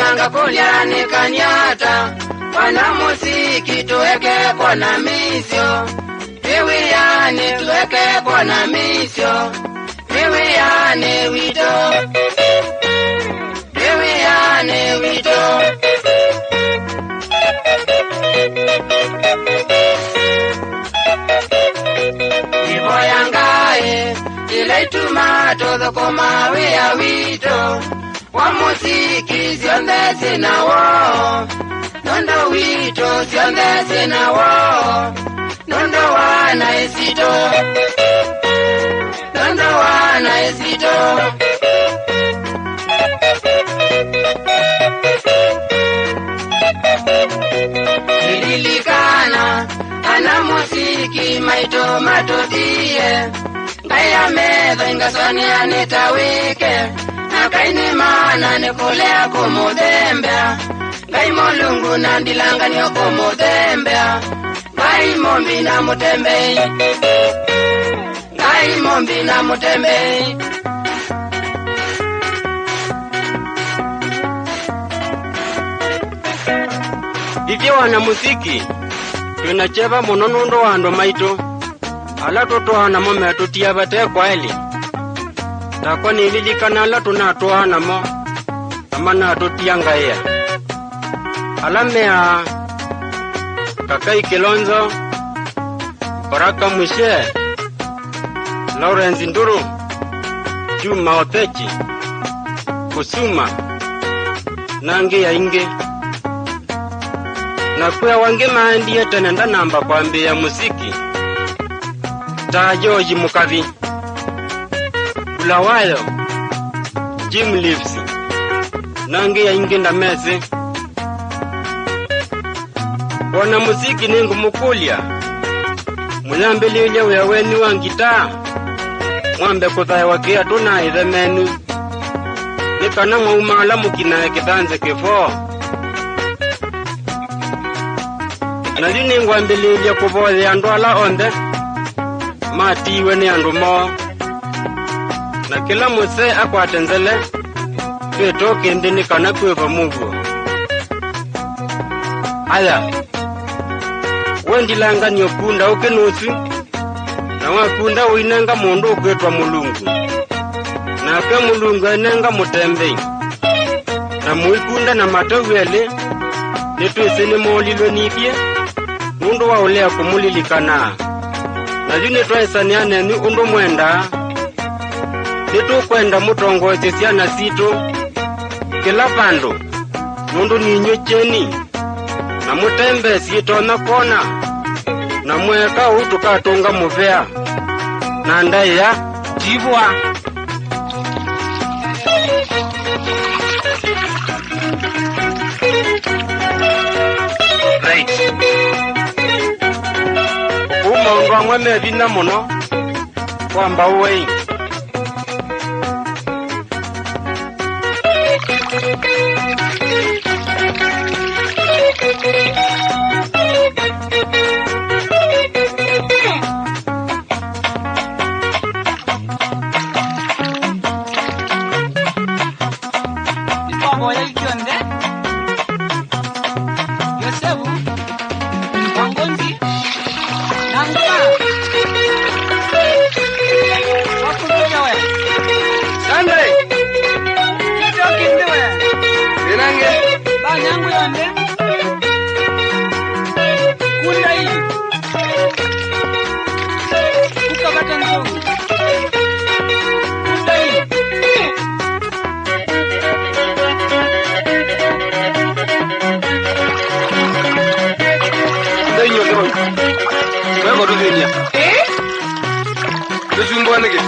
Nanga kulia ni kanyata, wana muziki tuweke kwa na misio. Iwiani tuweke kwa na misio. Iwiani wito. Iwiani wito. Iboyangae, ilaituma todo koma wea wito. Wa muziki sionde sina wo. Nondo wito sionde sina wo. Nondo wana esito. Nondo wana esito. Ililikana ana muziki maito matodie. Ngaya medha ingaswani anitawike. Nakaini mana nikulea kumudembea. Ngai molungu nandilanga niyo kumudembea. Ngai mombi na mutembei. Ngai mombi na mutembei. Ivyo wana muziki tunacheva munonundo wando maito. Ala tutuana mo metutia bate kwaeli. Takwa nililikana ala tunatuana mo amana tutia ngaya. Ala mea Kakai Kilonzo, Baraka Mwishe, Lawrence Nduru, Juma Otechi, Kusuma, Nangi ya Inge. Na kuya wange maandiye tenenda namba kwa mbe ya muziki. Tajoji Mukavi, Bulawayo, Jim Leaves, Nangi ya Inge ndameze. Wana muziki ningu mukulia. Muyambili ile uyaweni wangita. Mwambe kuthae wakia tuna idhemenu. Nikana mwaumala mukina kitanze kifo. Nazini ngwambili ile kuboze yandu ala onde. Matiwe ni yandu mo. Na kila muse akwa tenzele. Tuetoke ndini kana kuwepa Mungu. Aya. Wendilanga nyokunda ukenusu. Na wakunda uinanga mundu ukwetwa mulungu. Na ke mulungu inanga mutembei. Na muikunda na matawele. Nituisi ni molilo nipye. Mundu wa ulea kumulilikana. Na juni tuwaisaniane ni undu mwenda. Nitu kwenda mutongozi siana sito. Kila pando. Mundu ni nyocheni. Na mutembe sito na kona. Na mweka utukatunga muvea. Na ndaya jibwa. Right. Umongo amweme vina muno. Kwamba uwei. Lusumbua nige.